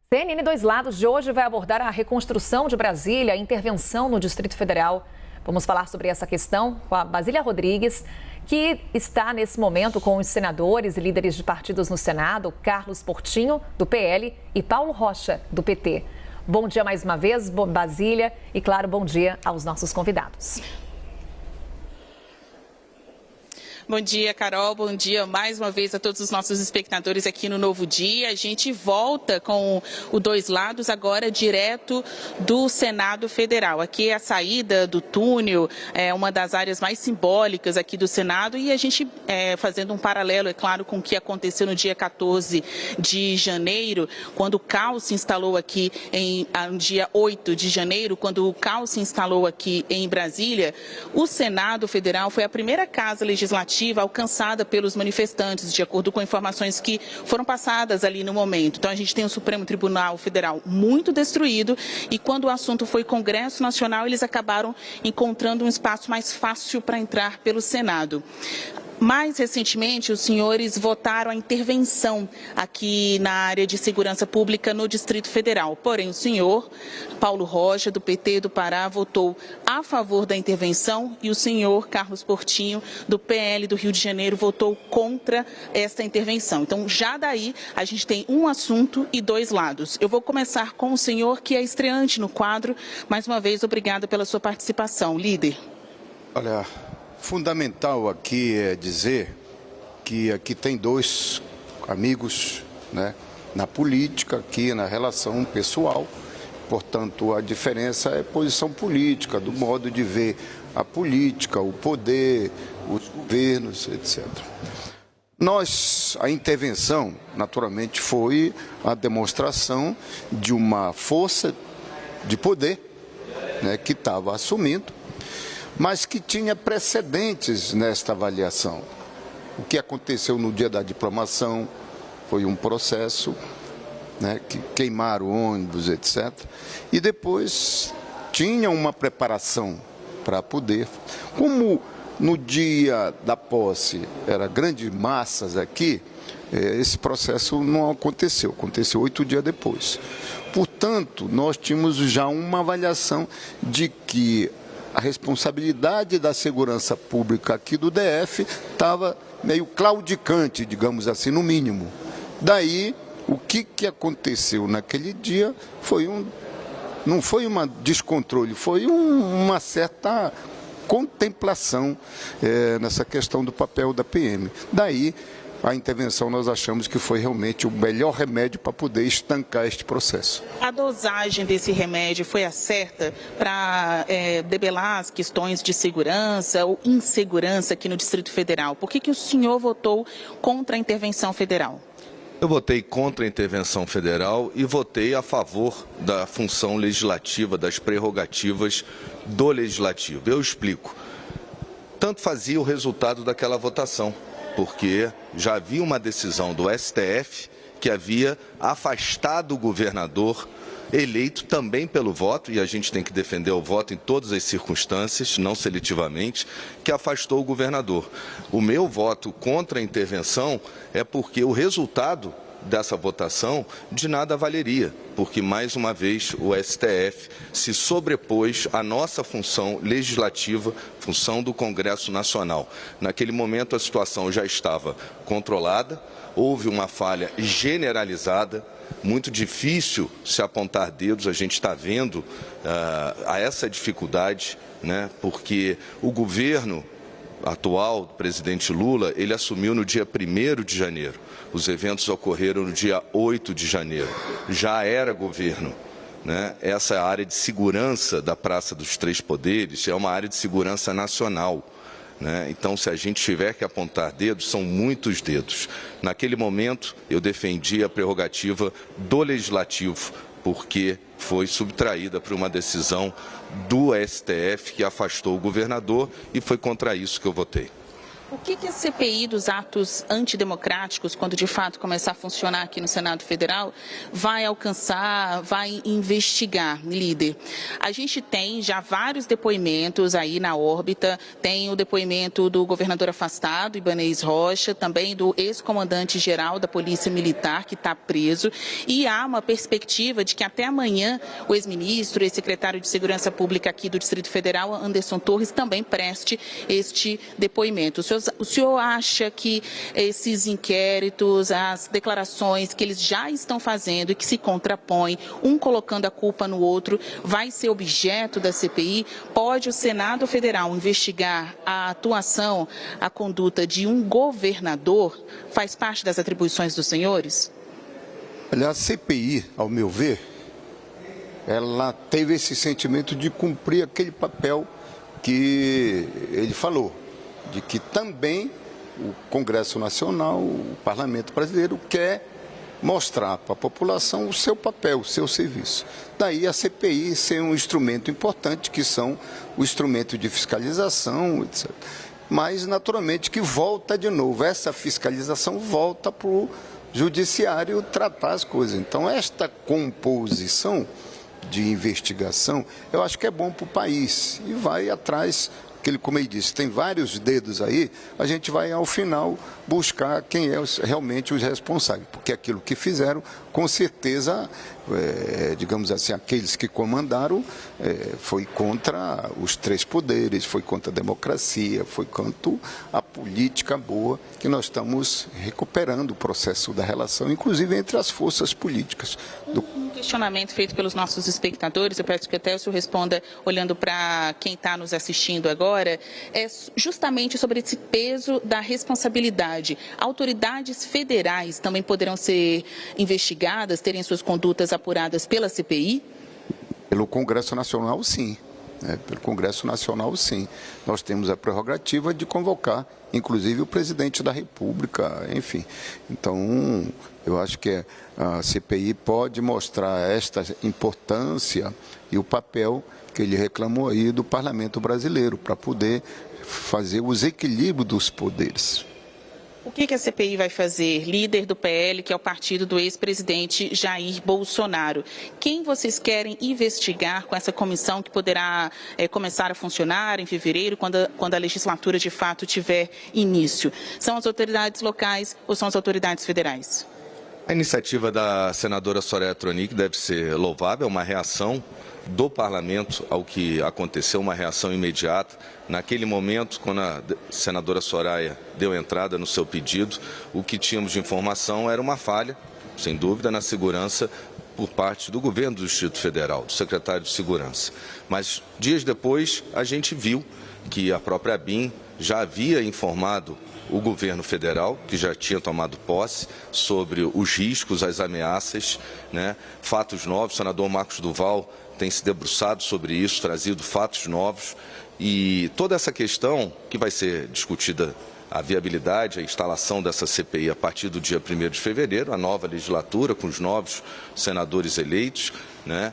CNN Dois Lados de hoje vai abordar a reconstrução de Brasília, a intervenção no Distrito Federal. Vamos falar sobre essa questão com a Basília Rodrigues, que está nesse momento com os senadores e líderes de partidos no Senado, Carlos Portinho, do PL, e Paulo Rocha, do PT. Bom dia mais uma vez, Basília, e claro, bom dia aos nossos convidados. Bom dia, Carol. Bom dia mais uma vez a todos os nossos espectadores aqui no Novo Dia. A gente volta com o Dois Lados agora direto do Senado Federal. Aqui é a saída do túnel, é uma das áreas mais simbólicas aqui do Senado, e a gente fazendo um paralelo, é claro, com o que aconteceu no dia 14 de janeiro, quando o caos se instalou aqui no dia 8 de janeiro, quando o caos se instalou aqui em Brasília. O Senado Federal foi a primeira casa legislativa alcançada pelos manifestantes, de acordo com informações que foram passadas ali no momento. Então, a gente tem o Supremo Tribunal Federal muito destruído, e quando o assunto foi Congresso Nacional, eles acabaram encontrando um espaço mais fácil para entrar pelo Senado. Mais recentemente, os senhores votaram a intervenção aqui na área de segurança pública no Distrito Federal. Porém, o senhor Paulo Rocha, do PT do Pará, votou a favor da intervenção, e o senhor Carlos Portinho, do PL do Rio de Janeiro, votou contra esta intervenção. Então, já daí, a gente tem um assunto e dois lados. Eu vou começar com o senhor, que é estreante no quadro. Mais uma vez, obrigada pela sua participação. Líder. Olha, fundamental aqui é dizer que aqui tem dois amigos, né, na política, aqui na relação pessoal. Portanto, a diferença é posição política, do modo de ver a política, o poder, os governos, etc. A intervenção, naturalmente, foi a demonstração de uma força de poder, né, que estava assumindo, mas que tinha precedentes nesta avaliação. O que aconteceu no dia da diplomação foi um processo, né, que queimaram ônibus, etc. E depois tinha uma preparação para poder. Como no dia da posse eram grandes massas aqui, esse processo não aconteceu, aconteceu 8 dias depois. Portanto, nós tínhamos já uma avaliação de que a responsabilidade da segurança pública aqui do DF estava meio claudicante, digamos assim, no mínimo. Daí, o que aconteceu naquele dia não foi um descontrole, foi uma certa contemplação nessa questão do papel da PM. Daí, a intervenção nós achamos que foi realmente o melhor remédio para poder estancar este processo. A dosagem desse remédio foi a certa para debelar as questões de segurança ou insegurança aqui no Distrito Federal? Por que o senhor votou contra a intervenção federal? Eu votei contra a intervenção federal e votei a favor da função legislativa, das prerrogativas do legislativo. Eu explico. Tanto fazia o resultado daquela votação, porque já havia uma decisão do STF que havia afastado o governador eleito também pelo voto, e a gente tem que defender o voto em todas as circunstâncias, não seletivamente, que afastou o governador. O meu voto contra a intervenção é porque o resultado dessa votação de nada valeria, porque, mais uma vez, o STF se sobrepôs à nossa função legislativa, função do Congresso Nacional. Naquele momento, a situação já estava controlada, houve uma falha generalizada, muito difícil se apontar dedos, a gente está vendo a essa dificuldade, né, porque o governo atual do presidente Lula, ele assumiu no dia 1º de janeiro. Os eventos ocorreram no dia 8 de janeiro. Já era governo, né? Essa área de segurança da Praça dos Três Poderes é uma área de segurança nacional, né? Então, se a gente tiver que apontar dedos, são muitos dedos. Naquele momento, eu defendi a prerrogativa do Legislativo, porque foi subtraída por uma decisão do STF que afastou o governador, e foi contra isso que eu votei. O que a CPI dos atos antidemocráticos, quando de fato começar a funcionar aqui no Senado Federal, vai alcançar, vai investigar, líder? A gente tem já vários depoimentos aí na órbita, tem o depoimento do governador afastado, Ibanez Rocha, também do ex-comandante-geral da Polícia Militar, que está preso, e há uma perspectiva de que até amanhã o ex-ministro, ex-secretário de Segurança Pública aqui do Distrito Federal, Anderson Torres, também preste este depoimento. O senhor acha que esses inquéritos, as declarações que eles já estão fazendo e que se contrapõem, um colocando a culpa no outro, vai ser objeto da CPI? Pode o Senado Federal investigar a atuação, a conduta de um governador? Faz parte das atribuições dos senhores? Olha, a CPI, ao meu ver, ela teve esse sentimento de cumprir aquele papel que ele falou, de que também o Congresso Nacional, o Parlamento Brasileiro, quer mostrar para a população o seu papel, o seu serviço. Daí a CPI ser um instrumento importante, que são o instrumento de fiscalização, etc. Mas, naturalmente, que volta de novo, essa fiscalização volta para o Judiciário tratar as coisas. Então, esta composição de investigação, eu acho que é bom para o país e vai atrás. Como ele disse, tem vários dedos aí, a gente vai ao final buscar quem é realmente os responsáveis, porque aquilo que fizeram, com certeza, digamos assim, aqueles que comandaram, foi contra os três poderes, foi contra a democracia, foi contra a política boa, que nós estamos recuperando o processo da relação, inclusive entre as forças políticas. Um questionamento feito pelos nossos espectadores, eu peço que até o senhor responda olhando para quem está nos assistindo agora, é justamente sobre esse peso da responsabilidade. Autoridades federais também poderão ser investigadas, terem suas condutas apuradas pela CPI? Pelo Congresso Nacional, sim. Pelo Congresso Nacional, sim. Nós temos a prerrogativa de convocar, inclusive, o presidente da República, enfim. Então, eu acho que a CPI pode mostrar esta importância e o papel que ele reclamou aí do Parlamento Brasileiro, para poder fazer os equilíbrios dos poderes. O que a CPI vai fazer? Líder do PL, que é o partido do ex-presidente Jair Bolsonaro. Quem vocês querem investigar com essa comissão que poderá começar a funcionar em fevereiro, quando a legislatura de fato tiver início? São as autoridades locais ou são as autoridades federais? A iniciativa da senadora Soraya Tronic deve ser louvável, uma reação do parlamento ao que aconteceu, uma reação imediata. Naquele momento, quando a senadora Soraya deu entrada no seu pedido, o que tínhamos de informação era uma falha, sem dúvida, na segurança por parte do governo do Distrito Federal, do secretário de Segurança. Mas dias depois, a gente viu que a própria ABIN já havia informado o governo federal, que já tinha tomado posse, sobre os riscos, as ameaças, né? Fatos novos. O senador Marcos Duval tem se debruçado sobre isso, trazido fatos novos, e toda essa questão que vai ser discutida, a viabilidade, a instalação dessa CPI a partir do dia 1º de fevereiro, a nova legislatura com os novos senadores eleitos, né,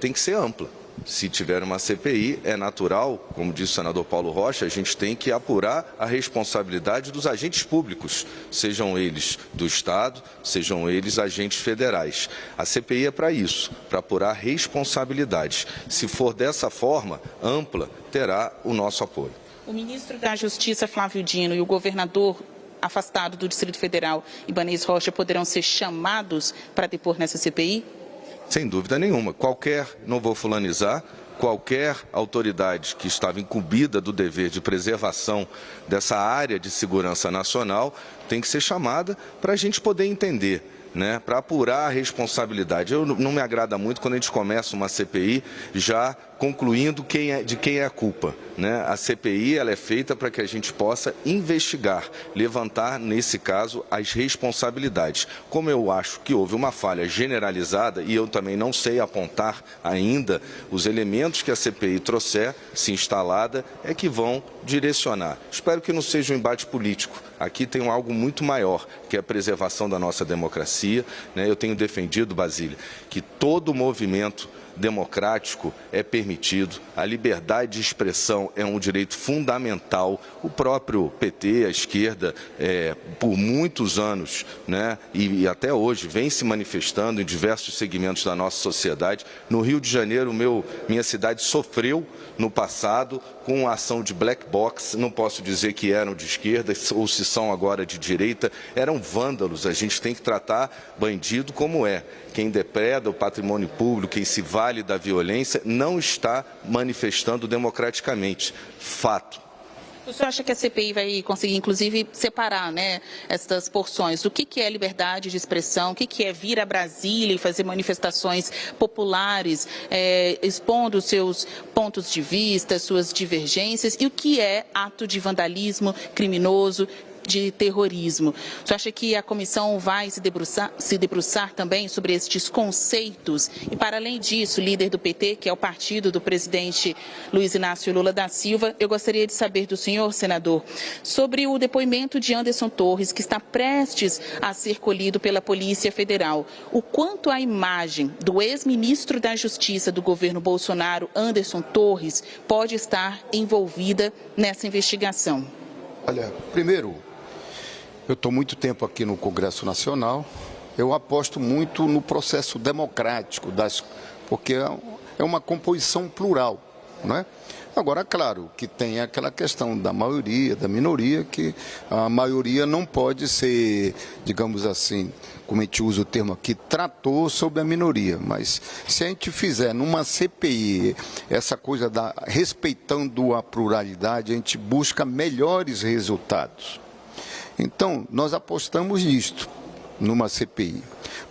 tem que ser ampla. Se tiver uma CPI, é natural, como disse o senador Paulo Rocha, a gente tem que apurar a responsabilidade dos agentes públicos, sejam eles do Estado, sejam eles agentes federais. A CPI é para isso, para apurar responsabilidades. Se for dessa forma, ampla, terá o nosso apoio. O ministro da Justiça, Flávio Dino, e o governador afastado do Distrito Federal, Ibanez Rocha, poderão ser chamados para depor nessa CPI? Sem dúvida nenhuma. Não vou fulanizar, qualquer autoridade que estava incumbida do dever de preservação dessa área de segurança nacional tem que ser chamada para a gente poder entender, né, para apurar a responsabilidade. Não me agrada muito quando a gente começa uma CPI já concluindo de quem é a culpa, né? A CPI ela é feita para que a gente possa investigar, levantar, nesse caso, as responsabilidades. Como eu acho que houve uma falha generalizada, e eu também não sei apontar ainda os elementos que a CPI trouxer, se instalada, é que vão direcionar. Espero que não seja um embate político. Aqui tem algo muito maior, que é a preservação da nossa democracia, né? Eu tenho defendido, Basília, que todo movimento democrático é permitido, a liberdade de expressão é um direito fundamental. O próprio PT, a esquerda, por muitos anos, né, e até hoje, vem se manifestando em diversos segmentos da nossa sociedade. No Rio de Janeiro, minha cidade sofreu no passado com a ação de black box, não posso dizer que eram de esquerda ou se são agora de direita, eram vândalos. A gente tem que tratar bandido como é. Quem depreda o patrimônio público, quem se vale da violência, não está manifestando democraticamente. Fato. O senhor acha que a CPI vai conseguir, inclusive, separar, né, essas porções? O que é liberdade de expressão? O que é vir a Brasília e fazer manifestações populares, expondo seus pontos de vista, suas divergências? E o que é ato de vandalismo criminoso, de terrorismo? Você acha que a comissão vai se debruçar também sobre estes conceitos? E, para além disso, líder do PT, que é o partido do presidente Luiz Inácio Lula da Silva, eu gostaria de saber do senhor, senador, sobre o depoimento de Anderson Torres, que está prestes a ser colhido pela Polícia Federal. O quanto a imagem do ex-ministro da Justiça do governo Bolsonaro, Anderson Torres, pode estar envolvida nessa investigação? Olha, primeiro, eu estou muito tempo aqui no Congresso Nacional, eu aposto muito no processo democrático, porque é uma composição plural, não é? Agora, claro, que tem aquela questão da maioria, da minoria, que a maioria não pode ser, digamos assim, como a gente usa o termo aqui, trator sobre a minoria. Mas se a gente fizer numa CPI essa coisa respeitando a pluralidade, a gente busca melhores resultados. Então, nós apostamos nisto, numa CPI.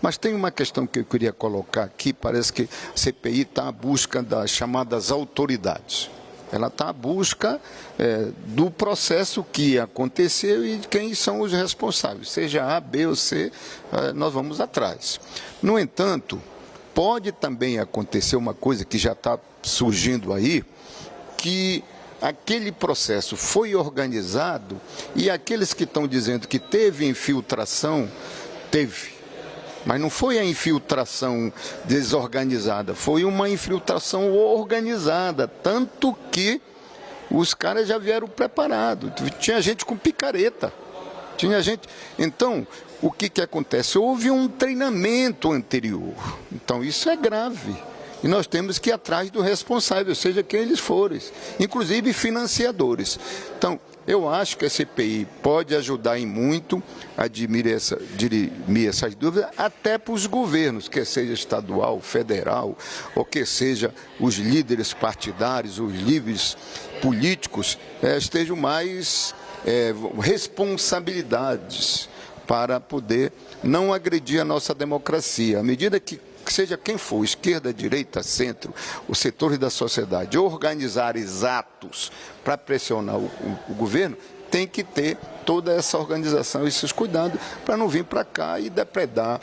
Mas tem uma questão que eu queria colocar aqui, parece que a CPI está à busca das chamadas autoridades. Ela está à busca do processo que aconteceu e de quem são os responsáveis. Seja A, B ou C, nós vamos atrás. No entanto, pode também acontecer uma coisa que já está surgindo aí, que aquele processo foi organizado e aqueles que estão dizendo que teve infiltração, teve. Mas não foi a infiltração desorganizada, foi uma infiltração organizada, tanto que os caras já vieram preparados. Tinha gente com picareta, tinha gente... Então, o que acontece? Houve um treinamento anterior, então isso é grave. E nós temos que ir atrás do responsável, seja quem eles forem, inclusive financiadores. Então, eu acho que a CPI pode ajudar em muito a dirimir essas dúvidas, até para os governos, quer seja estadual, federal, ou que seja os líderes partidários, os líderes políticos, estejam mais responsabilidades para poder não agredir a nossa democracia. À medida que seja quem for, esquerda, direita, centro, os setores da sociedade, organizar atos para pressionar o governo, tem que ter toda essa organização e esses cuidados para não vir para cá e depredar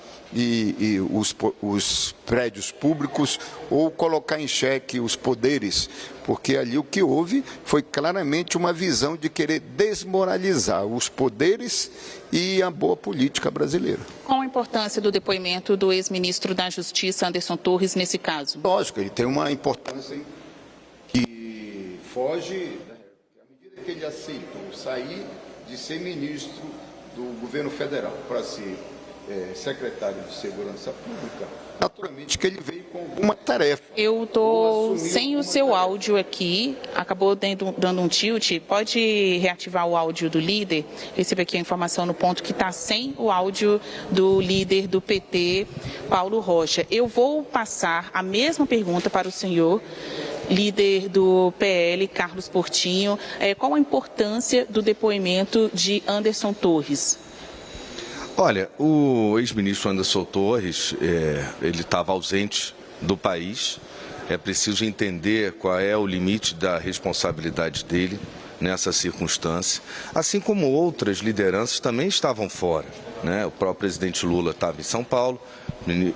os prédios públicos ou colocar em xeque os poderes, porque ali o que houve foi claramente uma visão de querer desmoralizar os poderes e a boa política brasileira. Qual a importância do depoimento do ex-ministro da Justiça, Anderson Torres, nesse caso? Lógico, ele tem uma importância que foge, à medida que ele aceitou sair de ser ministro do governo federal para ser secretário de Segurança Pública, naturalmente que ele veio com alguma tarefa. Eu estou sem o seu áudio aqui, acabou dando um tilt. Pode reativar o áudio do líder? Recebo aqui a informação no ponto que está sem o áudio do líder do PT, Paulo Rocha. Eu vou passar a mesma pergunta para o senhor, líder do PL, Carlos Portinho. Qual a importância do depoimento de Anderson Torres? Olha, o ex-ministro Anderson Torres, ele estava ausente do país. É preciso entender qual é o limite da responsabilidade dele nessa circunstância. Assim como outras lideranças também estavam fora, né? O próprio presidente Lula estava em São Paulo,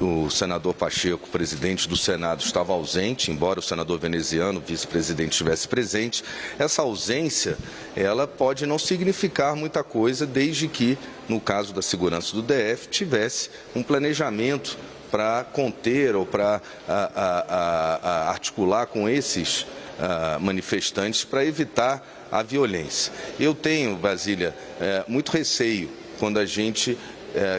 o senador Pacheco, presidente do Senado, estava ausente, embora o senador veneziano, vice-presidente, estivesse presente. Essa ausência, ela pode não significar muita coisa, desde que, no caso da segurança do DF, tivesse um planejamento para conter ou para articular com esses manifestantes para evitar a violência. Eu tenho, Brasília, muito receio quando a gente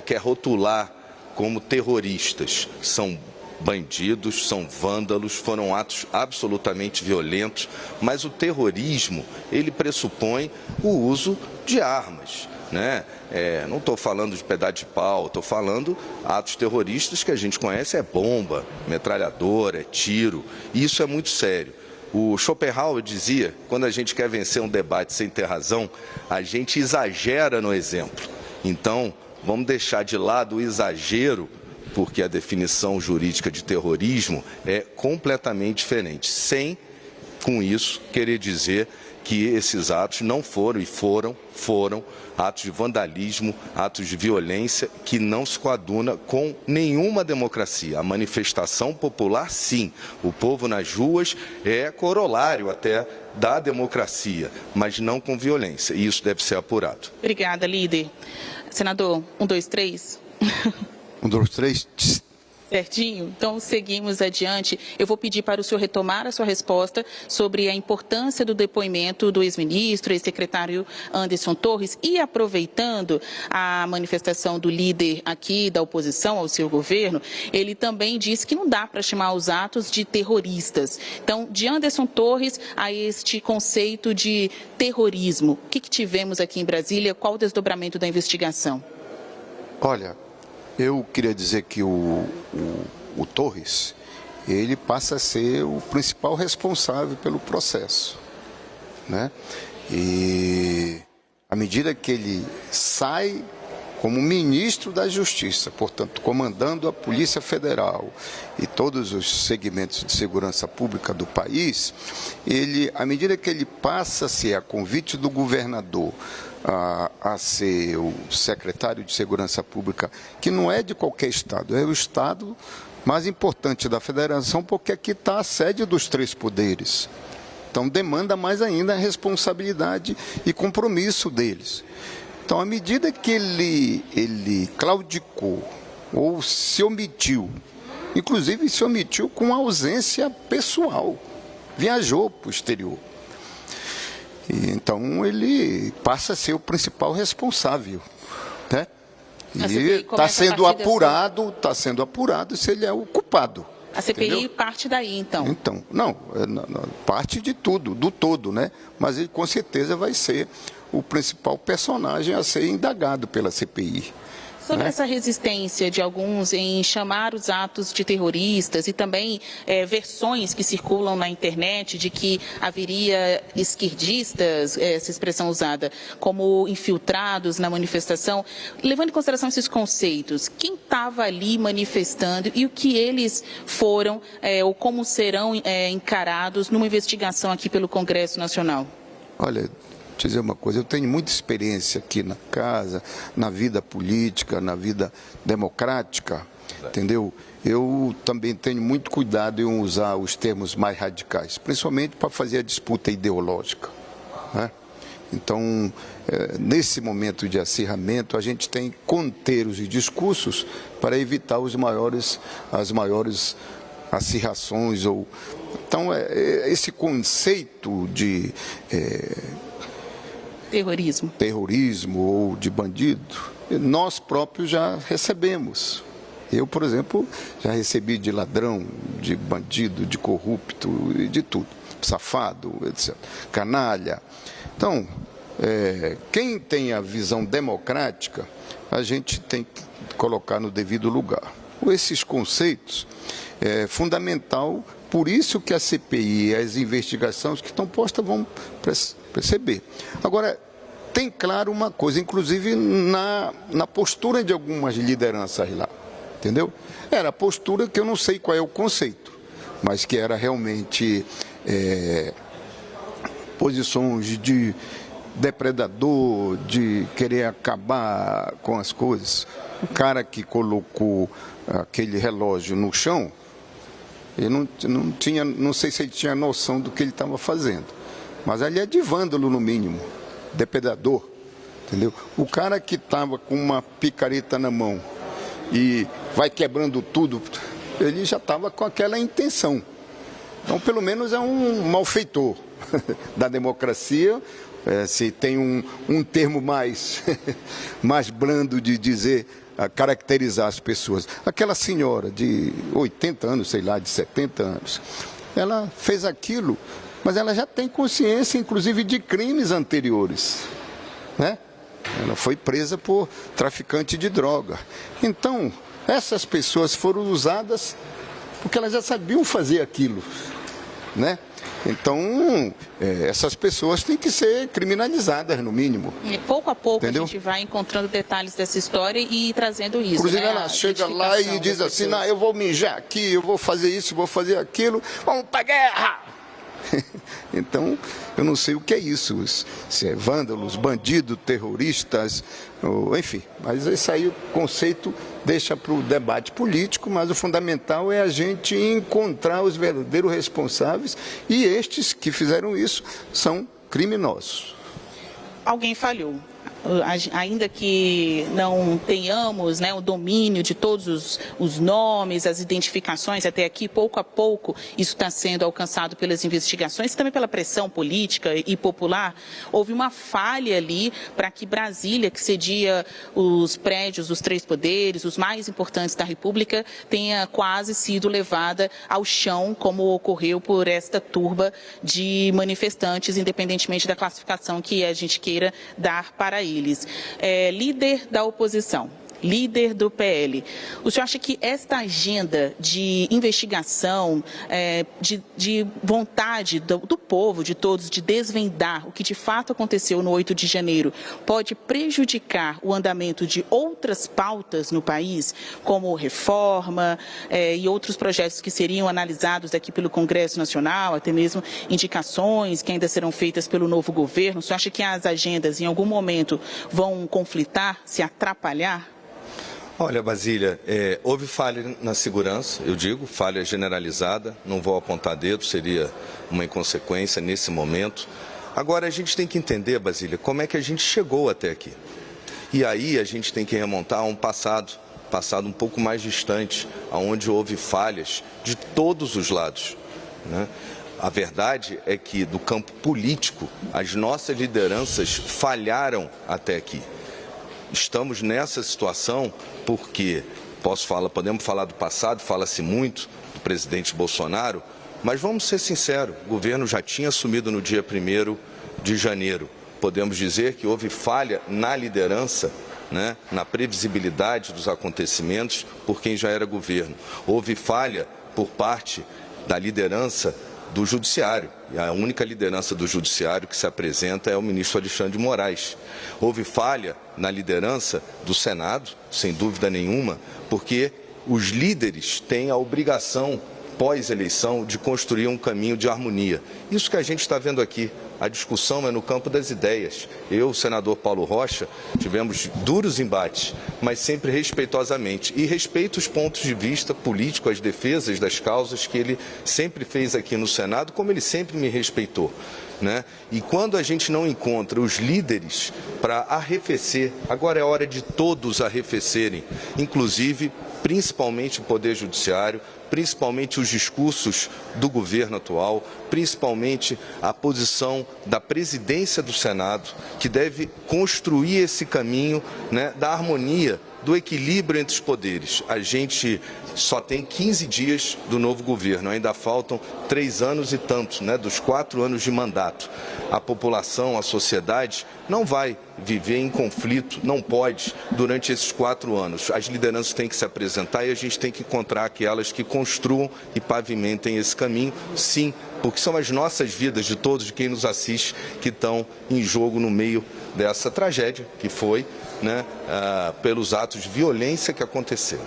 quer rotular como terroristas. São bandidos, são vândalos, foram atos absolutamente violentos, mas o terrorismo, ele pressupõe o uso de armas, né? Não estou falando de pedaço de pau, estou falando atos terroristas que a gente conhece, é bomba, metralhadora, é tiro, e isso é muito sério. O Schopenhauer dizia, quando a gente quer vencer um debate sem ter razão, a gente exagera no exemplo. Então, vamos deixar de lado o exagero, porque a definição jurídica de terrorismo é completamente diferente, sem, com isso, querer dizer que esses atos não foram e foram atos de vandalismo, atos de violência que não se coaduna com nenhuma democracia. A manifestação popular, sim, o povo nas ruas é corolário até da democracia, mas não com violência, e isso deve ser apurado. Obrigada, líder. Senador, 1, 2, 3. 1, 2, 3. Certinho? Então, seguimos adiante. Eu vou pedir para o senhor retomar a sua resposta sobre a importância do depoimento do ex-ministro, ex-secretário Anderson Torres, e aproveitando a manifestação do líder aqui da oposição ao seu governo, ele também disse que não dá para chamar os atos de terroristas. Então, de Anderson Torres a este conceito de terrorismo, o que tivemos aqui em Brasília? Qual o desdobramento da investigação? Olha, eu queria dizer que o Torres, ele passa a ser o principal responsável pelo processo, né? E à medida que ele sai como ministro da Justiça, portanto, comandando a Polícia Federal e todos os segmentos de segurança pública do país, à medida que ele passa a ser, a convite do governador, a ser o secretário de Segurança Pública, que não é de qualquer estado, é o estado mais importante da federação, porque aqui está a sede dos 3 poderes. Então, demanda mais ainda a responsabilidade e compromisso deles. Então, à medida que ele claudicou ou se omitiu, inclusive se omitiu com ausência pessoal, viajou para o exterior. Então, ele passa a ser o principal responsável, né? E está sendo apurado se ele é o culpado. A CPI entendeu? Parte daí, então? Então, não, parte de tudo, do todo, né? Mas ele com certeza vai ser o principal personagem a ser indagado pela CPI. Sobre essa resistência de alguns em chamar os atos de terroristas e também versões que circulam na internet de que haveria esquerdistas, essa expressão usada, como infiltrados na manifestação, levando em consideração esses conceitos, quem estava ali manifestando e o que eles foram ou como serão encarados numa investigação aqui pelo Congresso Nacional? Olha, te dizer uma coisa, eu tenho muita experiência aqui na casa, na vida política, na vida democrática, entendeu? Eu também tenho muito cuidado em usar os termos mais radicais, principalmente para fazer a disputa ideológica, né? Então, nesse momento de acirramento, a gente tem que conter os discursos para evitar as maiores acirrações. Então, esse conceito de terrorismo ou de bandido, nós próprios já recebemos. Eu, por exemplo, já recebi de ladrão, de bandido, de corrupto, de tudo, safado, etc. Canalha. Então, quem tem a visão democrática, a gente tem que colocar no devido lugar. Esses conceitos é fundamental, por isso que a CPI e as investigações que estão postas vão perceber. Agora, tem claro uma coisa, inclusive na postura de algumas lideranças lá, entendeu? Era a postura que eu não sei qual é o conceito, mas que era realmente posições de depredador, de querer acabar com as coisas. O cara que colocou aquele relógio no chão, ele não sei se ele tinha noção do que ele estava fazendo. Mas ele é de vândalo, no mínimo, depredador, entendeu? O cara que estava com uma picareta na mão e vai quebrando tudo, ele já estava com aquela intenção. Então, pelo menos é um malfeitor da democracia. Se tem um termo mais brando de dizer, caracterizar as pessoas. Aquela senhora de 80 anos, sei lá, de 70 anos, ela fez aquilo, mas ela já tem consciência, inclusive, de crimes anteriores, né? Ela foi presa por traficante de droga. Então, essas pessoas foram usadas porque elas já sabiam fazer aquilo, né? Então, essas pessoas têm que ser criminalizadas, no mínimo. E pouco a pouco, entendeu? A gente vai encontrando detalhes dessa história e trazendo isso. Inclusive, né? ela chega lá e diz assim, não, eu vou mijar aqui, eu vou fazer isso, vou fazer aquilo, vamos pra guerra! Então, eu não sei o que é isso, se é vândalos, bandidos, terroristas, enfim. Mas esse aí, o conceito deixa para o debate político, mas o fundamental é a gente encontrar os verdadeiros responsáveis, e estes que fizeram isso são criminosos. Alguém falhou. Ainda que não tenhamos, né, o domínio de todos os nomes, as identificações, até aqui, pouco a pouco, isso está sendo alcançado pelas investigações, também pela pressão política e popular. Houve uma falha ali para que Brasília, que cedia os prédios dos três poderes, os mais importantes da República, tenha quase sido levada ao chão, como ocorreu por esta turba de manifestantes, independentemente da classificação que a gente queira dar para eles. Líder da oposição, líder do PL, o senhor acha que esta agenda de investigação, de vontade do povo, de todos, de desvendar o que de fato aconteceu no 8 de janeiro, pode prejudicar o andamento de outras pautas no país, como reforma e outros projetos que seriam analisados aqui pelo Congresso Nacional, até mesmo indicações que ainda serão feitas pelo novo governo? O senhor acha que as agendas, em algum momento, vão conflitar, se atrapalhar? Olha, Basília, houve falha na segurança, eu digo, falha generalizada, não vou apontar dedo, seria uma inconsequência nesse momento. Agora, a gente tem que entender, Basília, como é que a gente chegou até aqui. E aí a gente tem que remontar a um passado um pouco mais distante, onde houve falhas de todos os lados, né? A verdade é que, do campo político, as nossas lideranças falharam até aqui. Estamos nessa situação porque, podemos falar do passado, fala-se muito do presidente Bolsonaro, mas vamos ser sinceros, o governo já tinha assumido no dia 1º de janeiro. Podemos dizer que houve falha na liderança, né, na previsibilidade dos acontecimentos por quem já era governo. Houve falha por parte da liderança do Judiciário. E a única liderança do Judiciário que se apresenta é o ministro Alexandre de Moraes. Houve falha na liderança do Senado, sem dúvida nenhuma, porque os líderes têm a obrigação, pós-eleição, de construir um caminho de harmonia. Isso que a gente está vendo aqui. A discussão é no campo das ideias. Eu, o senador Paulo Rocha, tivemos duros embates, mas sempre respeitosamente. E respeito os pontos de vista político, as defesas das causas que ele sempre fez aqui no Senado, como ele sempre me respeitou, né? E quando a gente não encontra os líderes para arrefecer, agora é hora de todos arrefecerem, inclusive, principalmente o Poder Judiciário, principalmente os discursos do governo atual, principalmente a posição da presidência do Senado, que deve construir esse caminho, né, da harmonia, do equilíbrio entre os poderes. A gente só tem 15 dias do novo governo, ainda faltam 3 anos e tanto, né, dos 4 anos de mandato. A população, a sociedade não vai viver em conflito, não pode, durante esses 4 anos. As lideranças têm que se apresentar e a gente tem que encontrar aquelas que construam e pavimentem esse caminho, sim, porque são as nossas vidas, de todos, de quem nos assiste, que estão em jogo no meio dessa tragédia, que foi, né, pelos atos de violência que aconteceram.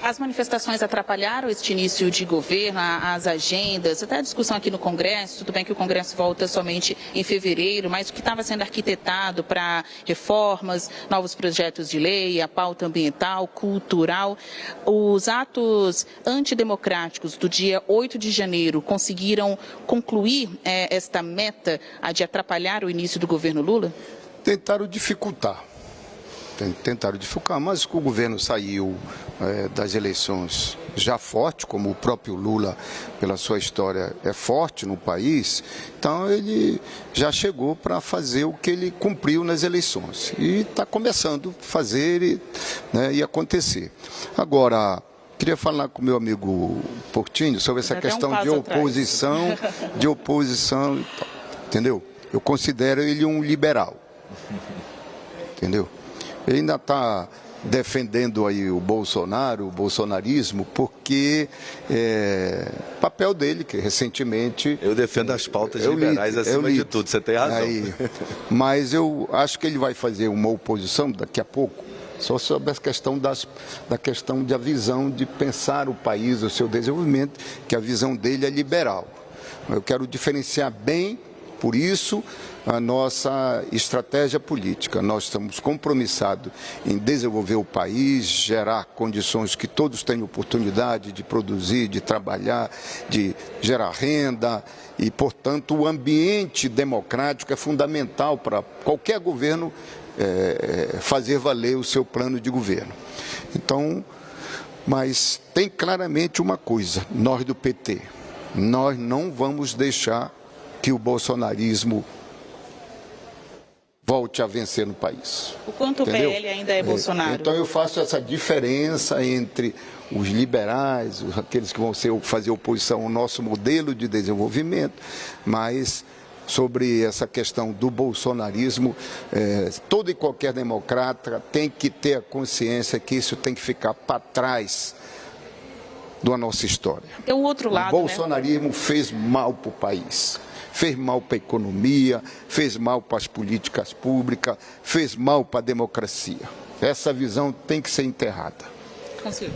As manifestações atrapalharam este início de governo, as agendas, até a discussão aqui no Congresso. Tudo bem que o Congresso volta somente em fevereiro, mas o que estava sendo arquitetado para reformas, novos projetos de lei, a pauta ambiental, cultural, os atos antidemocráticos do dia 8 de janeiro conseguiram concluir esta meta de atrapalhar o início do governo Lula? Tentaram dificultar, mas o governo saiu das eleições já forte, como o próprio Lula, pela sua história, é forte no país, então ele já chegou para fazer o que ele cumpriu nas eleições. E está começando a fazer e acontecer. Agora, queria falar com o meu amigo Portinho sobre essa questão de oposição, entendeu? Eu considero ele um liberal, entendeu? Ele ainda está defendendo aí o bolsonarismo, porque papel dele, que recentemente... Eu defendo as pautas liberais acima de tudo, você tem razão. Mas eu acho que ele vai fazer uma oposição daqui a pouco, só sobre a questão da questão da visão de pensar o país, o seu desenvolvimento, que a visão dele é liberal. Eu quero diferenciar bem, por isso, a nossa estratégia política. Nós estamos compromissados em desenvolver o país, gerar condições que todos tenham oportunidade de produzir, de trabalhar, de gerar renda e, portanto, o ambiente democrático é fundamental para qualquer governo fazer valer o seu plano de governo. Então, mas tem claramente uma coisa, nós do PT, nós não vamos deixar que o bolsonarismo volte a vencer no país. O quanto entendeu? O PL ainda é Bolsonaro? Então eu faço essa diferença entre os liberais, aqueles que vão fazer oposição ao nosso modelo de desenvolvimento, mas sobre essa questão do bolsonarismo, todo e qualquer democrata tem que ter a consciência que isso tem que ficar para trás da nossa história. Tem um outro lado, o bolsonarismo fez mal para o país. Fez mal para a economia, fez mal para as políticas públicas, fez mal para a democracia. Essa visão tem que ser enterrada. Consigo.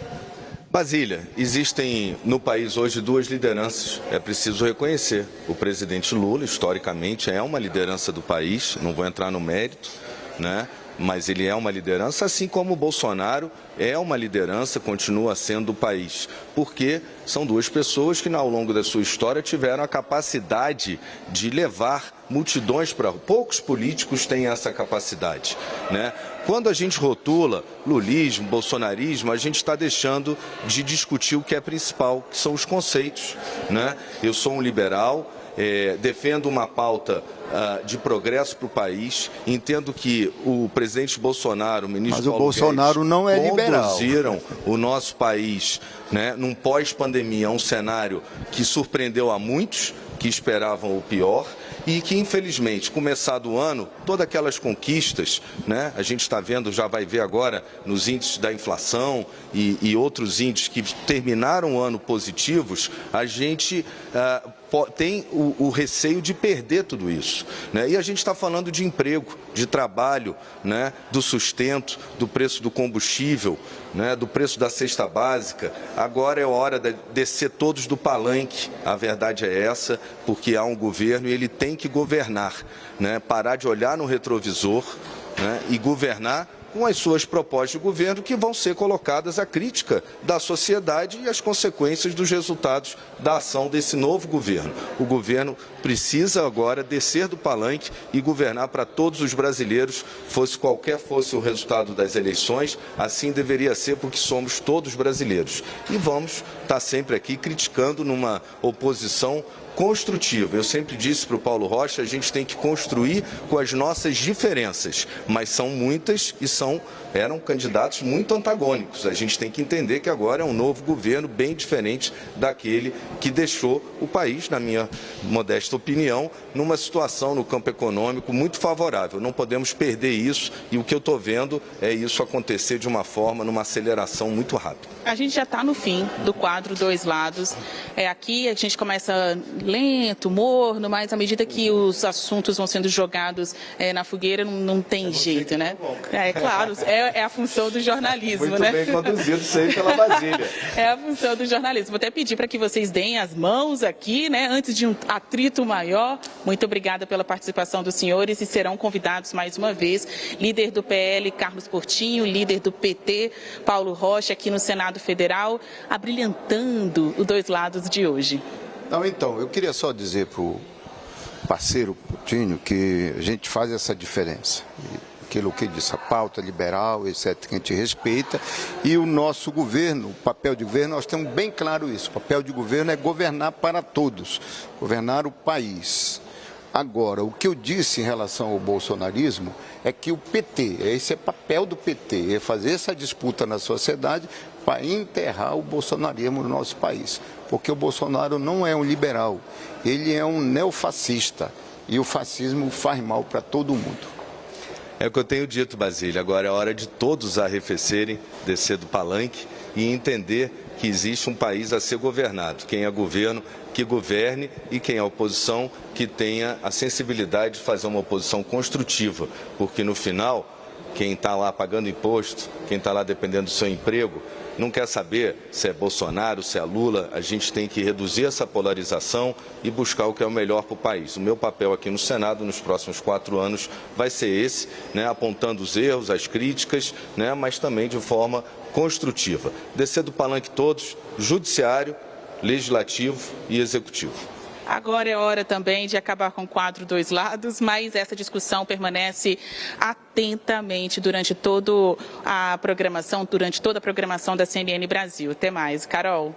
Basília, existem no país hoje duas lideranças, é preciso reconhecer. O presidente Lula, historicamente, é uma liderança do país, não vou entrar no mérito, né? Mas ele é uma liderança, assim como o Bolsonaro é uma liderança, continua sendo do país. Porque são duas pessoas que, ao longo da sua história, tiveram a capacidade de levar multidões para... Poucos políticos têm essa capacidade, né? Quando a gente rotula lulismo, bolsonarismo, a gente está deixando de discutir o que é principal, que são os conceitos, né? Eu sou um liberal, defendo uma pauta de progresso para o país, entendo que o presidente Bolsonaro, o ministro Paulo Guedes, Bolsonaro não é liberal, conduziram o nosso país, né, num pós-pandemia, um cenário que surpreendeu a muitos que esperavam o pior e que, infelizmente, começado o ano, todas aquelas conquistas, né, a gente está vendo, já vai ver agora nos índices da inflação e outros índices que terminaram o ano positivos, a gente tem o receio de perder tudo isso, né? E a gente está falando de emprego, de trabalho, né? Do sustento, do preço do combustível, né? Do preço da cesta básica. Agora é hora de descer todos do palanque, a verdade é essa, porque há um governo e ele tem que governar, né? Parar de olhar no retrovisor, né? E governar com as suas propostas de governo que vão ser colocadas à crítica da sociedade e as consequências dos resultados da ação desse novo governo. O governo precisa agora descer do palanque e governar para todos os brasileiros, qualquer fosse o resultado das eleições, assim deveria ser porque somos todos brasileiros. E vamos estar sempre aqui criticando numa oposição construtiva. Eu sempre disse para o Paulo Rocha, a gente tem que construir com as nossas diferenças, mas são muitas e eram candidatos muito antagônicos. A gente tem que entender que agora é um novo governo bem diferente daquele que deixou o país, na minha modesta opinião, numa situação no campo econômico muito favorável. Não podemos perder isso e o que eu estou vendo é isso acontecer de uma forma, numa aceleração muito rápida. A gente já está no fim do quadro Dois Lados. Aqui a gente começa lento, morno, mas à medida que os assuntos vão sendo jogados na fogueira, não tem jeito, né? É claro, é a função do jornalismo, muito né? Muito bem conduzido, sei, pela Basília. É a função do jornalismo. Vou até pedir para que vocês deem as mãos aqui, né, antes de um atrito maior. Muito obrigada pela participação dos senhores e serão convidados mais uma vez, líder do PL, Carlos Portinho, líder do PT, Paulo Rocha, aqui no Senado Federal, abrilhantando os dois lados de hoje. Não, então, eu queria só dizer para o parceiro Portinho que a gente faz essa diferença. Aquilo que disse, a pauta liberal, etc., que a gente respeita, e o nosso governo, o papel de governo, nós temos bem claro isso, o papel de governo é governar para todos, governar o país. Agora, o que eu disse em relação ao bolsonarismo é que o PT, esse é o papel do PT, é fazer essa disputa na sociedade para enterrar o bolsonarismo no nosso país, porque o Bolsonaro não é um liberal, ele é um neofascista, e o fascismo faz mal para todo mundo. É o que eu tenho dito, Basília. Agora é hora de todos arrefecerem, descer do palanque e entender que existe um país a ser governado. Quem é governo, que governe, e quem é oposição, que tenha a sensibilidade de fazer uma oposição construtiva. Porque no final, quem está lá pagando imposto, quem está lá dependendo do seu emprego, não quer saber se é Bolsonaro, se é Lula. A gente tem que reduzir essa polarização e buscar o que é o melhor para o país. O meu papel aqui no Senado, nos próximos 4 anos, vai ser esse, né, apontando os erros, as críticas, né, mas também de forma construtiva. Descer do palanque todos, judiciário, legislativo e executivo. Agora é hora também de acabar com o quadro Dois Lados, mas essa discussão permanece atentamente durante toda a programação da CNN Brasil. Até mais, Carol.